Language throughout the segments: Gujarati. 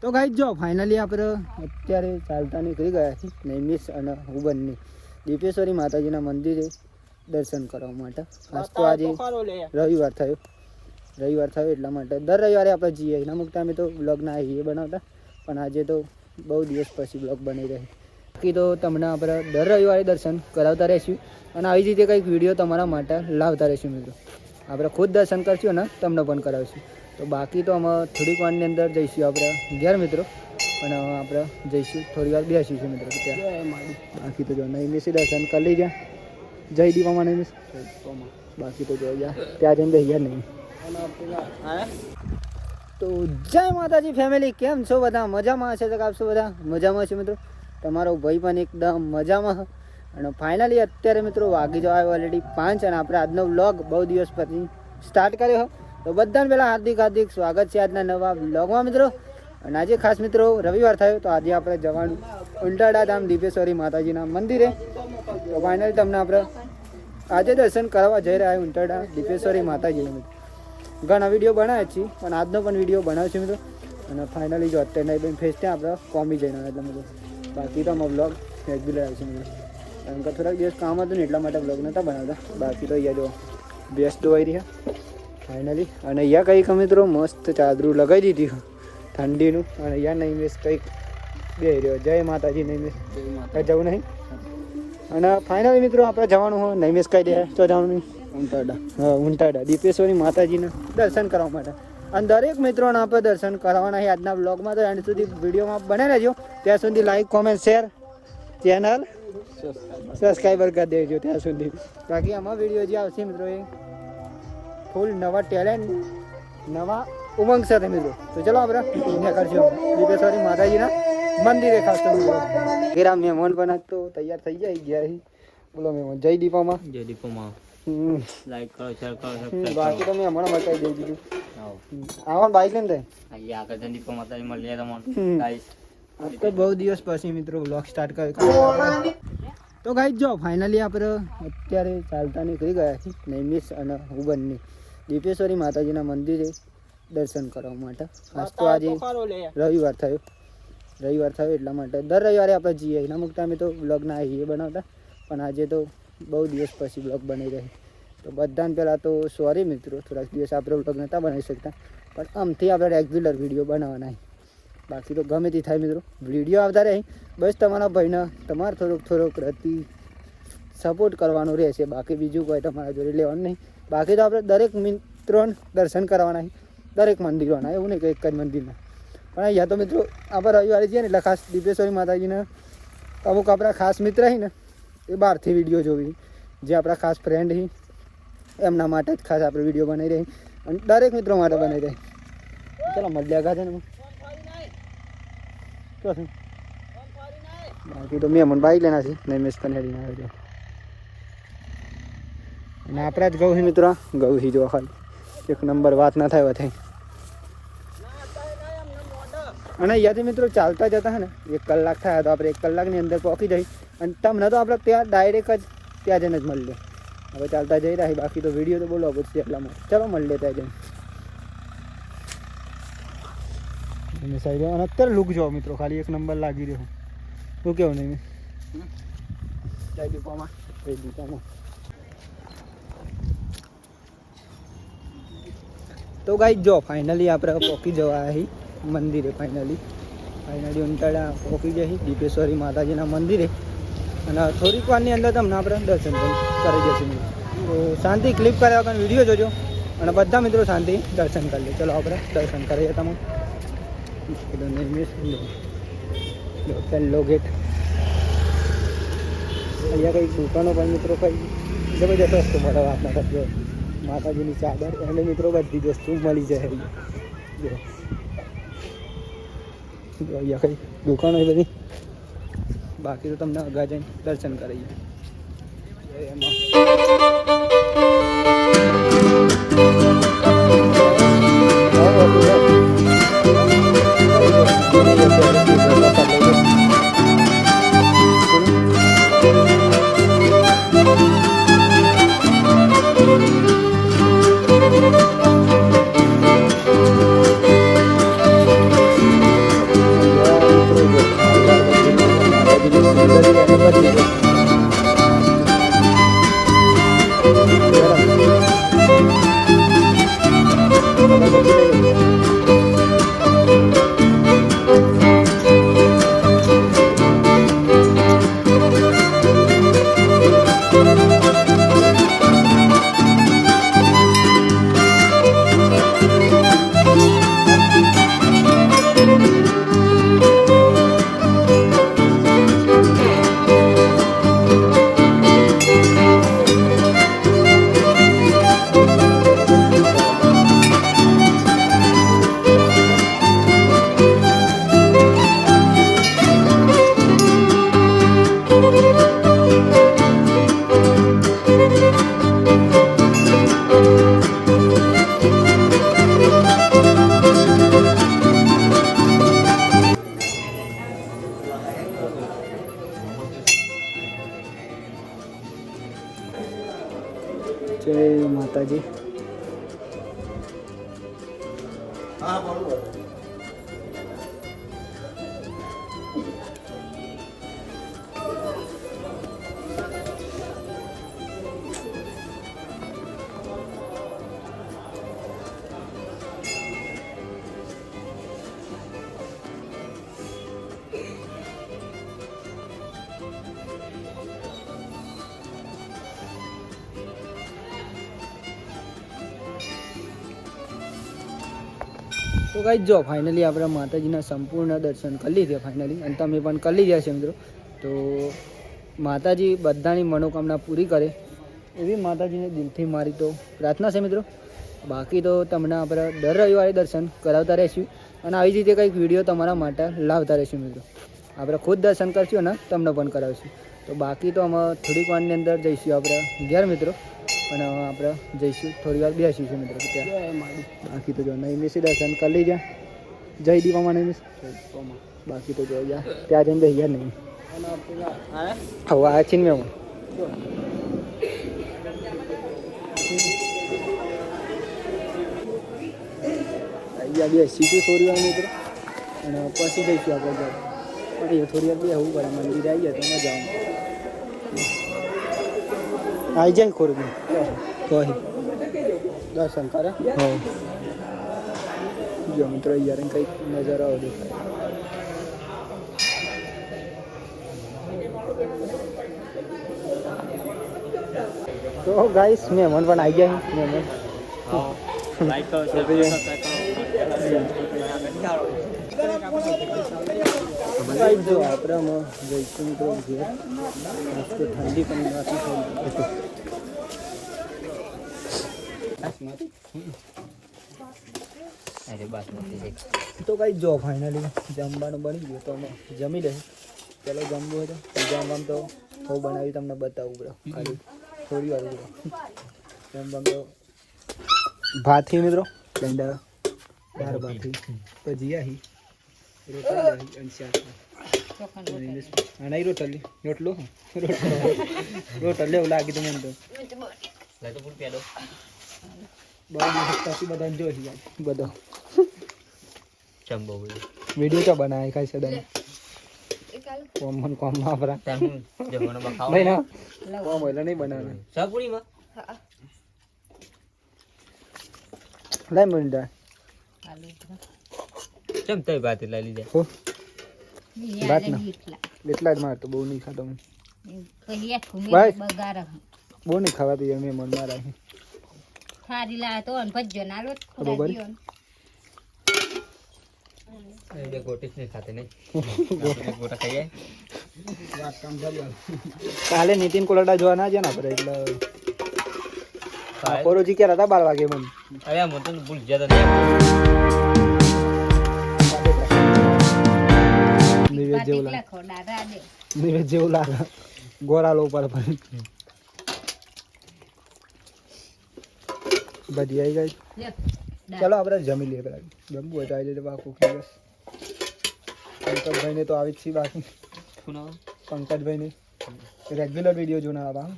તો ગાઈસ જો ફાઇનલી આપણે અત્યારે ચાલતા નીકળી ગયા છીએ નૈમિષ અને હું બંને દીપેશ્વરી માતાજીના મંદિરે દર્શન કરવા માટે. આજ તો આજે રવિવાર થયો એટલા માટે દર રવિવારે આપણે જઈએ. એના મુકતા અમે તો બ્લોગ ના આવીએ બનાવતા, પણ આજે તો બહુ દિવસ પછી બ્લોગ બની રહી. બાકી તો તમને આપણે દર રવિવારે દર્શન કરાવતા રહીશું અને આવી જ રીતે કંઈક વિડીયો તમારા માટે લાવતા રહીશું મિત્રો. આપણે ખુદ દર્શન કરશું અને તમને પણ કરાવીશું. તો બાકી તો અમે થોડીક વારની અંદર જઈશું આપણે ઘેર મિત્રો, અને આપણે જઈશું થોડી વાર બેસીશું મિત્રો ત્યાં. બાકી તો જો નૈમિષ દર્શન કરી લીધા, જય દીપામાં નૈમિષ. બાકી તો જો ત્યાં જઈને બેસી નહીં. તો જય માતાજી ફેમિલી, કેમ છો બધા? મજામાં હશે તો આપશો બધા મજામાં છે મિત્રો. તમારો ભાઈ પણ એકદમ મજામાં. અને ફાઇનલી અત્યારે મિત્રો વાગી જવા ઓલરેડી 5 અને આપણે આજનો વ્લોગ બહુ દિવસ પછી સ્ટાર્ટ કર્યો. તો બધાને પહેલાં હાર્દિક સ્વાગત છે આજના નવા વ્લોગમાં મિત્રો. અને આજે ખાસ મિત્રો રવિવાર થયો તો આજે આપણે જવાનું ઉંટાડા ધામ દીપેશ્વરી માતાજીના મંદિરે. તો ફાઇનલી તમને આપણે આજે દર્શન કરવા જઈ રહ્યા ઉંટાડા દીપેશ્વરી માતાજીના મિત્રો. ઘણા વિડીયો બનાવ્યા છીએ, પણ આજનો પણ વિડીયો બનાવ્યો છે મિત્રો. અને ફાઇનલી જો અત્યારે નહીં બેન ફેસ ત્યાં આપણે કોમી જઈને એટલે મિત્રો. બાકી તો અમે વ્લોગ રેગ્યુલર આવશે મિત્રો, કારણ કે થોડાક દિવસ કામ હતું ને એટલા માટે વ્લોગ નહોતા બનાવતા. બાકી તો અહીંયા જો બેસ્ટ ધોવાઈ રહ્યા ફાઇનલી. અને અહીંયા કંઈક મિત્રો મસ્ત ચાદરું લગાવી દીધી ઠંડીનું. અને અહીંયા નૈમિષ કંઈક બે રહ્યો. જય માતાજી નૈમિષ જવું નહીં. અને ફાઇનલી મિત્રો આપણે જવાનું હોય નૈમિષ કહી દે તો જવાનું નહીં ઉંટાડા દીપેશ્વરી માતાજીના દર્શન કરવા માટે. અને દરેક મિત્રોને આપણે દર્શન કરવાના છે આજના બ્લોગમાં. તો એન્ડ સુધી વિડીયોમાં બને રહેજો. ત્યાં સુધી like comment share channel subscriber કરી દેજો ત્યાં સુધી. બાકી આમાં વિડીયો જે આવશે મિત્રો એ ફૂલ નવા ટેલેન્ટ નવા ઉમંગ સાથે મિત્રો. તો ચલો આપણે કરશું દીપેશ્વરી માતાજીના મંદિરે ખાસ તો મિત્રો. ઘેરા મહેમાન પણ તો તૈયાર થઈ જાય ગયા. બોલો મહેમાન જય દીપામાં. જય દીપોમાં લાઈક કરો, શેર કરો. બાકી તો મેં હમણાં બતાવી દઈ દીધું. આવવાનું બાઈક લઈને થાય અહીંયા આગળ જય દીપો માતાજી મળીએ તમને ગાઈસ. આજ તો બહુ દિવસ પછી મિત્રો બ્લોગ સ્ટાર્ટ કર્યો. તો ગાઈસ જો ફાઇનલી આપણે અત્યારે ચાલતા નીકળી ગયા છીએ નૈમિષ અને હું બંને દીપેશ્વરી માતાજીના મંદિરે દર્શન કરવા માટે. આજ તો આજે રવિવાર થયો એટલા માટે દર રવિવારે આપણે જઈએ. એના મુકતા અમે તો બ્લોગ ના આવીએ બનાવતા, પણ આજે તો બહુ દિવસ પછી બ્લોગ બની રહી. તો બધાને પહેલાં તો સોરી મિત્રો, થોડાક દિવસ આપણે બ્લોગ નહોતા બનાવી શકતા, પણ આમથી આપણે રેગ્યુલર વિડીયો બનાવવાના. બાકી તો ગમે તે થાય મિત્રો વિડીયો આવતા રહે. બસ તમારા ભાઈને તમારે થોડોક પ્રતિ સપોર્ટ કરવાનો રહેશે. બાકી બીજું કોઈ તમારા જોડે લેવાનું નહીં. બાકી તો આપણે દરેક મિત્રોને દર્શન કરવાના, દરેક મંદિરોના, એવું નહીં કે એક જ મંદિરના. પણ અહીંયા તો મિત્રો આપણે રવિવારે જઈએ ને એટલે ખાસ દીપેશ્વરી માતાજીના અમુક આપણા ખાસ મિત્ર છે ને એ બહારથી વિડીયો જોવી, જે આપણા ખાસ ફ્રેન્ડ છે એમના માટે જ ખાસ આપણે વિડીયો બનાવી રહી અને દરેક મિત્રો માટે બનાવી રહી. ચાલો મળ્યા ગા છે ને બાકી તો મેં મને બાઈક લેના છે નૈમિષ કનેડીને આવ્યો. અને આપણા જ ગૌ મિત્રો ગૌ જો ખાલી એક નંબર વાત ના થાય થાય. અને અહીંયાથી મિત્રો ચાલતા જતા હે ને 1 કલાક થયા તો આપણે 1 કલાકની અંદર પહોંચી જઈ. અને તમને તો આપણે ત્યાં ડાયરેક્ટ જ ત્યાં જઈને જ મળી લે. હવે ચાલતા જઈ રહ્યા. બાકી તો વિડીયો તો બોલવા પડશે એટલામાં. ચલો મળી લે ત્યાં જઈને સાઈડ. અને અત્યારે લુક જો મિત્રો ખાલી એક નંબર લાગી રહ્યો. શું કેવું નહીં જય દીપામાં. તો ગાઈસ જો ફાઇનલી આપણે પહોંચી જવા અહીં મંદિરે. ફાઇનલી ઉંટાડા પહોંચી જઈએ દીપેશ્વરી માતાજીના મંદિરે. અને થોડીક વારની અંદર તમને આપણે દર્શન કરી જઈશું. તો શાંતિ ક્લિપ કર્યા વગર વિડીયો જોજો અને બધા મિત્રો શાંતિ દર્શન કરી લે. ચલો આપણે દર્શન કરીએ. તમે પહેલો ગેટ. અહીંયા કંઈક દુકાનો પણ મિત્રો કંઈ જબરજસ્ત વસ્તુ મળે આપણા સાથે. માતાજીની ચાદર અને મિત્રો બધી જ વસ્તુ મળી જાય. અહીંયા કંઈ દુકાનો એ બધી. બાકી તો તમને આગળ જઈને દર્શન કરીએ એમાં. જય માતાજી. તો ગાઈસ જો ફાઇનલી આપણે માતાજીના સંપૂર્ણ દર્શન કરી લીધા ફાઇનલી, અને તમે પણ કરી લીધા છે મિત્રો. તો માતાજી બધાની મનોકામના પૂરી કરે એવી માતાજીને દિલથી મારી તો પ્રાર્થના છે મિત્રો. બાકી તો તમને આપણે દર રવિવારે દર્શન કરાવતા રહીશું અને આવી જ રીતે કંઈક વિડીયો તમારા માટે લાવતા રહીશું મિત્રો. આપણે ખુદ દર્શન કરશું અને તમને પણ કરાવીશું. તો બાકી તો અમે થોડીક વારની અંદર જઈશું આપણે ઘેર મિત્રો, અને આપણે જઈશું થોડી વાર બેસીશું મિત્રો ત્યાં. બાકી તો જો નૈમિષી દર્શન કરી લીધા. જય દીવામાં નૈમિષ. બાકી તો જો ત્યાં જઈને બેસી ગયા નહીં. હવે આ છે ને મેં અહીંયા બેસીશું થોડી વાર મિત્રો, અને પછી જઈશું આપણે ઘર. પણ એ થોડી વાર બેસવું પડે, મંદિર આવી જાય તો મજા આવે. આવી જાય ખોરું તો દર્શન કરે. હા જો મિત્રો યાર કંઈક નજારો આવે દેખાય. તો ગાઈસ મહેમાન પણ આવી ગયા. મહેમાન લાઈક કરો, શેર કરો, ગાઈસ જો આપણે આમાં જઈશું મિત્રો ઘેર. મસ્ત ઠંડી પણ નથી થઈ. તો ગાઈસ જો ફાઇનલી જમવાનું બની ગયું તો અમે જમી લઈએ. ચલો જમવું હોય તો જમવામાં તો હું બનાવી તમને બતાવું બ્રો. ખાલી થોડી વાર જમવામાં તો ભાથી મિત્રો, પેંડા દાળ ભાથી, ભજીયા રોટલી અને શાક. રોટલી એવું લાગી તો મને તો બહુ દિવસ પછી બધાને જોઈ જાય બધો વિડીયો તો બનાવે ખાઈ સદાને કોમન કોમ વાપરા નહીં ના કોમ હોય નહીં બનાવે લઈ મંડા ચમ તઈ ભાત લઈ લીધા હો વાત ના એટલા જ માર તો બહુ નહીં ખાતો હું. બહુ નહીં ખાવાતું યાર. મેં મન મારા થારી લા તો અન ભજ્જો ના લો બરોબર. એ ગોટી નહીં ખાતે નહીં ગોટા ખાઈએ. વાત કામ કરી કાલે નીતિન કોલડા જોવા ના ગયા ને આપણે એટલે પોરોજી ક્યારે હતા 12 વાગે મને. અરે આ મને ભૂલ ગયા હતા. નિવેદ જેવું લાગે ગોરાલો ઉપર પણ બધી આવી ગઈ. ચાલો આપણે જમી લઈએ. પેલા જમવું હોય તો આવી જાય બાપુ દિવસ. પંકજભાઈને તો આવી જ છે. બાકી પંકજભાઈને રેગ્યુલર વિડીયો જોના આવા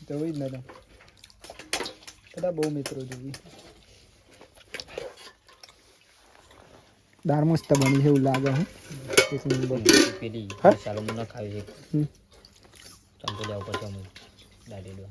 જોવી જ નતા. બધા બહુ મિત્રો જોવી. દાળ મસ્ત બની છે એવું લાગે. પેલી ચાલો મને ખાવી છે ચંપો જાવ પછી અમે દાડી દો.